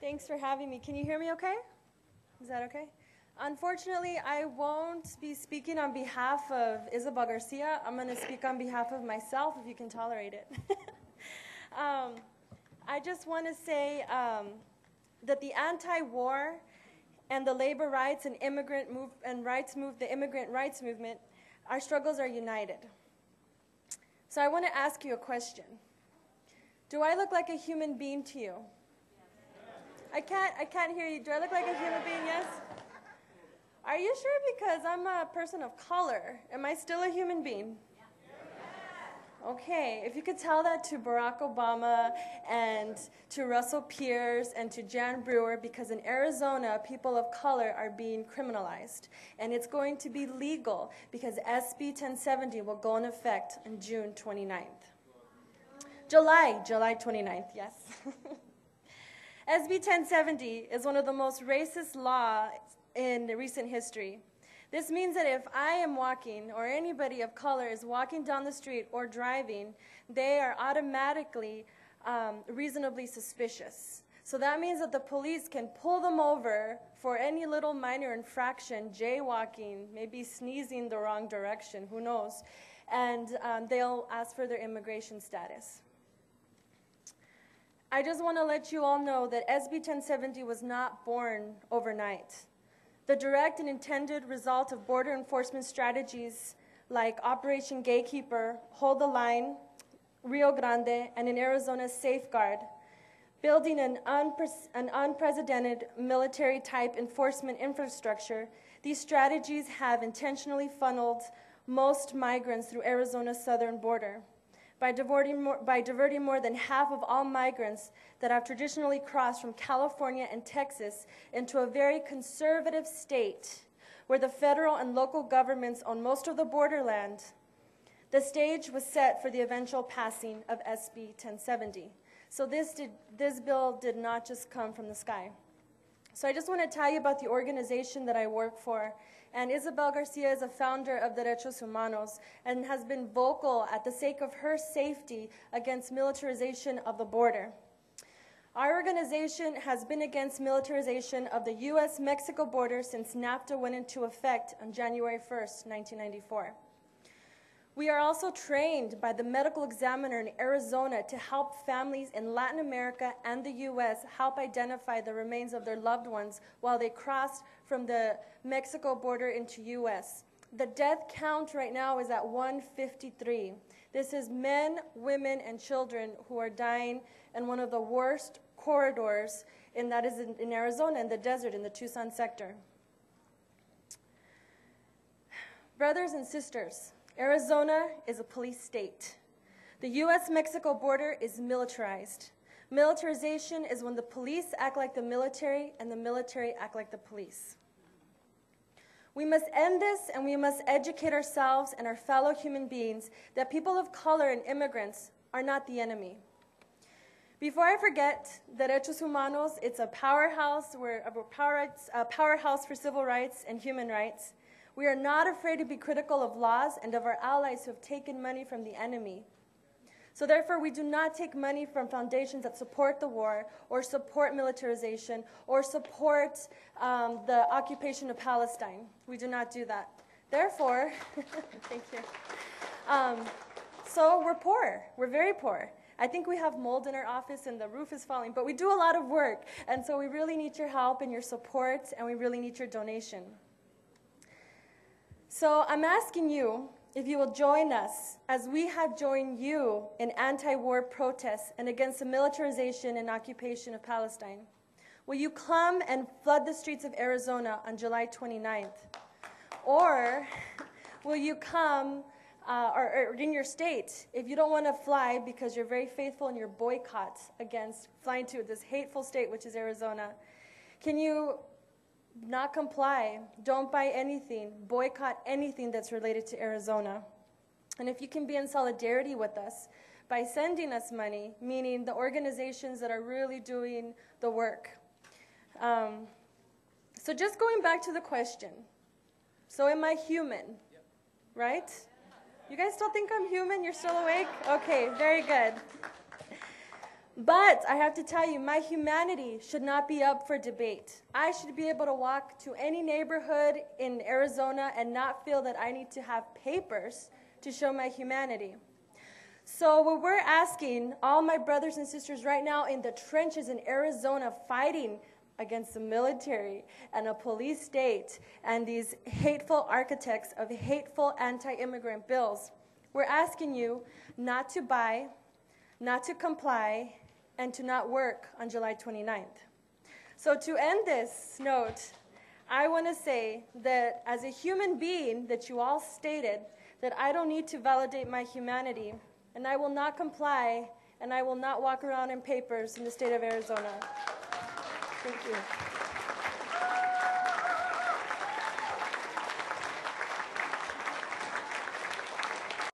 Thanks for having me. Can you hear me okay? Is that okay? Unfortunately, I won't be speaking on behalf of Isabel Garcia. I'm going to speak on behalf of myself, if you can tolerate it. I just want to say that the anti-war and the labor rights and the immigrant rights movement, our struggles are united. So I want to ask you a question. Do I look like a human being to you? I can't hear you. Do I look like a human being? Yes? Are you sure? Because I'm a person of color. Am I still a human being? Okay, if you could tell that to Barack Obama and to Russell Pierce and to Jan Brewer, because in Arizona, people of color are being criminalized. And it's going to be legal because SB 1070 will go in effect on June 29th. July 29th, yes. SB 1070 is one of the most racist laws in recent history. This means that if I am walking, or anybody of color is walking down the street or driving, they are automatically reasonably suspicious. So that means that the police can pull them over for any little minor infraction, jaywalking, maybe sneezing the wrong direction, who knows, and they'll ask for their immigration status. I just want to let you all know that SB 1070 was not born overnight. The direct and intended result of border enforcement strategies like Operation Gatekeeper, Hold the Line, Rio Grande, and in Arizona, Safeguard, building an unprecedented military-type enforcement infrastructure, these strategies have intentionally funneled most migrants through Arizona's southern border. By diverting more than half of all migrants that have traditionally crossed from California and Texas into a very conservative state where the federal and local governments own most of the borderland, the stage was set for the eventual passing of SB 1070. So this bill did not just come from the sky. So I just want to tell you about the organization that I work for. And Isabel Garcia is a founder of Derechos Humanos and has been vocal at the sake of her safety against militarization of the border. Our organization has been against militarization of the U.S.-Mexico border since NAFTA went into effect on January 1st, 1994. We are also trained by the medical examiner in Arizona to help families in Latin America and the U.S. help identify the remains of their loved ones while they crossed from the Mexico border into U.S. The death count right now is at 153. This is men, women, and children who are dying in one of the worst corridors, and that is in Arizona, in the desert, in the Tucson sector. Brothers and sisters, Arizona is a police state. The U.S.-Mexico border is militarized. Militarization is when the police act like the military and the military act like the police. We must end this, and we must educate ourselves and our fellow human beings that people of color and immigrants are not the enemy. Before I forget, Derechos Humanos, it's a powerhouse. We're a powerhouse for civil rights and human rights. We are not afraid to be critical of laws and of our allies who have taken money from the enemy. So therefore, we do not take money from foundations that support the war or support militarization or support the occupation of Palestine. We do not do that. Therefore, thank you. So we're poor. We're very poor. I think we have mold in our office and the roof is falling, but we do a lot of work. And so we really need your help and your support, and we really need your donation. So I'm asking you if you will join us as we have joined you in anti-war protests and against the militarization and occupation of Palestine. Will you come and flood the streets of Arizona on July 29th? Or will you come, or in your state, if you don't want to fly because you're very faithful in your boycott against flying to this hateful state, which is Arizona, can you not comply, don't buy anything, boycott anything that's related to Arizona? And if you can be in solidarity with us by sending us money, meaning the organizations that are really doing the work. So just going back to the question, so am I human, right? You guys still think I'm human? You're still awake? Okay, very good. But I have to tell you, my humanity should not be up for debate. I should be able to walk to any neighborhood in Arizona and not feel that I need to have papers to show my humanity. So what we're asking all my brothers and sisters right now in the trenches in Arizona fighting against the military and a police state and these hateful architects of hateful anti-immigrant bills, we're asking you not to buy, not to comply, and to not work on July 29th. So to end this note, I want to say that as a human being that you all stated, that I don't need to validate my humanity, and I will not comply, and I will not walk around in papers in the state of Arizona. Thank you.